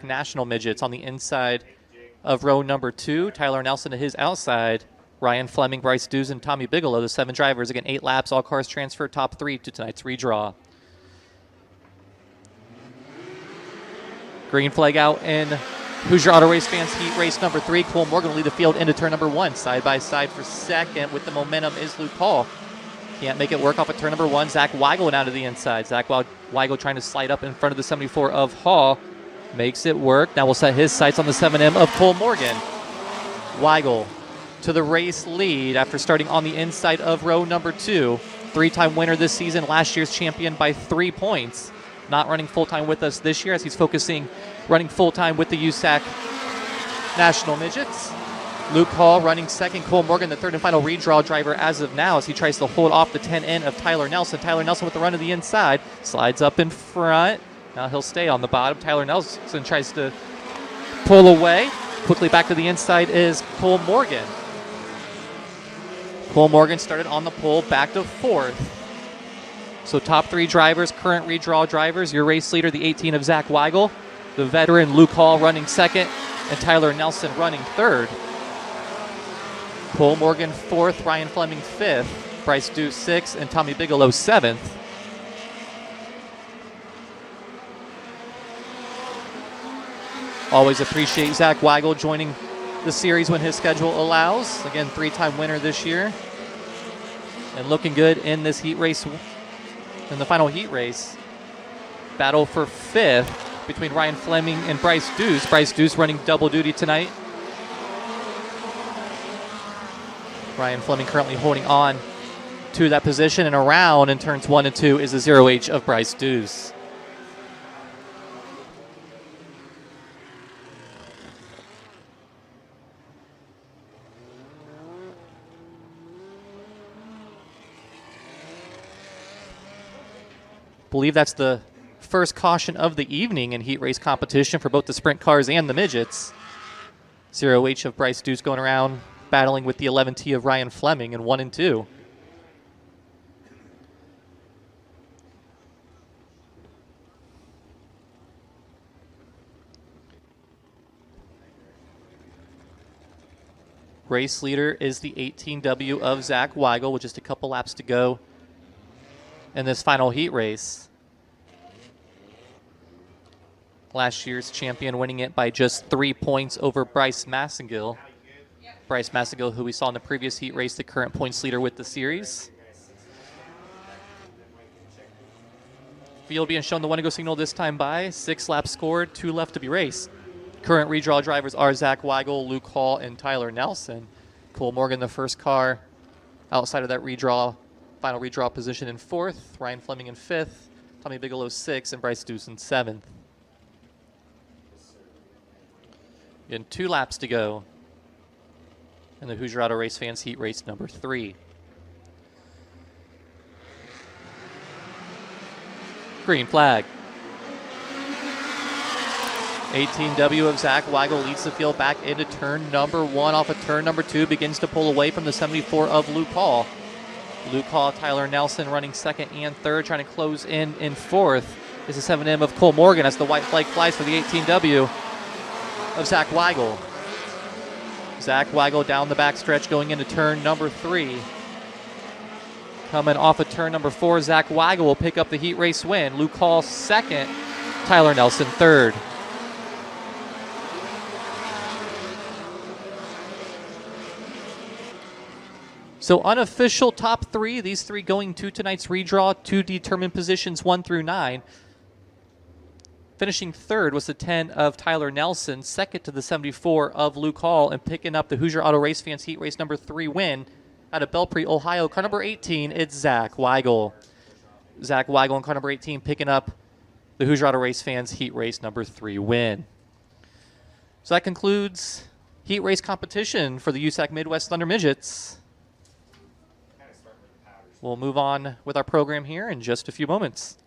National Midgets on the inside of row number 2. Tyler Nelson to his outside. Ryan Fleming, Bryce Dews, and Tommy Bigelow, the 7 drivers. Again, 8 laps, all cars transfer top 3 to tonight's redraw. Green flag out in Hoosier Auto Race fans heat race number 3. Cole Morgan will lead the field into turn number 1. Side by side for second with the momentum is Luke Hall. Can't make it work off of turn number 1. Zach Wigal went out to the inside. Zach Wigal trying to slide up in front of the 74 of Hall. Makes it work. Now we'll set his sights on the 7M of Cole Morgan. Wigal to the race lead after starting on the inside of row number 2. 3-time winner this season, last year's champion by 3 points. Not running full-time with us this year as he's focusing running full-time with the USAC National Midgets. Luke Hall running second. Cole Morgan, the third and final redraw driver as of now as he tries to hold off the 10N of Tyler Nelson. Tyler Nelson with the run to the inside. Slides up in front. Now he'll stay on the bottom. Tyler Nelson tries to pull away. Quickly back to the inside is Cole Morgan. Cole Morgan started on the pole, back to 4th. So top 3 drivers, current redraw drivers. Your race leader, the 18 of Zach Wigal. The veteran Luke Hall running second, and Tyler Nelson running 3rd. Cole Morgan 4th, Ryan Fleming 5th, Bryce Dews 6th, and Tommy Bigelow 7th. Always appreciate Zach Wigal joining the series when his schedule allows. Again, 3-time winner this year. And looking good in this heat race, in the final heat race. Battle for 5th between Ryan Fleming and Bryce Dews. Bryce Dews running double duty tonight. Ryan Fleming currently holding on to that position, and around in turns 1 and 2 is the 0H of Bryce Dews. Believe that's the first caution of the evening in heat race competition for both the sprint cars and the midgets. 0H of Bryce Dews going around battling with the 11T of Ryan Fleming in 1 and 2. Race leader is the 18W of Zach Wigal with just a couple laps to go in this final heat race. Last year's champion winning it by just 3 points over Bryce Massengill. Bryce Massengill, who we saw in the previous heat race, the current points leader with the series. Field being shown the one to go signal this time by. 6 laps scored, 2 left to be raced. Current redraw drivers are Zach Wigal, Luke Hall, and Tyler Nelson. Cole Morgan, the first car outside of that redraw, final redraw position in 4th. Ryan Fleming in 5th. Tommy Bigelow 6th, and Bryce Dews in 7th. In 2 laps to go in the Hoosier Auto Race fans heat race number 3. Green flag. 18W of Zach Wigal leads the field back into turn number 1 off of turn number 2. Begins to pull away from the 74 of Luke Hall. Luke Hall, Tyler Nelson running 2nd and 3rd, trying to close in 4th. This is 7M of Cole Morgan as the white flag flies for the 18W of Zach Wigal. Zach Wigal down the backstretch going into turn number 3. Coming off of turn number 4, Zach Wigal will pick up the heat race win. Luke Hall 2nd, Tyler Nelson 3rd. So unofficial top 3, these 3 going to tonight's redraw to determine positions 1 through 9. Finishing 3rd was the 10 of Tyler Nelson, 2nd to the 74 of Luke Hall, and picking up the Hoosier Auto Race fans heat race number 3 win out of Belpre, Ohio. Car number 18, it's Zach Wigal. Zach Wigal in car number 18 picking up the Hoosier Auto Race fans heat race number 3 win. So that concludes heat race competition for the USAC Midwest Thunder Midgets. We'll move on with our program here in just a few moments.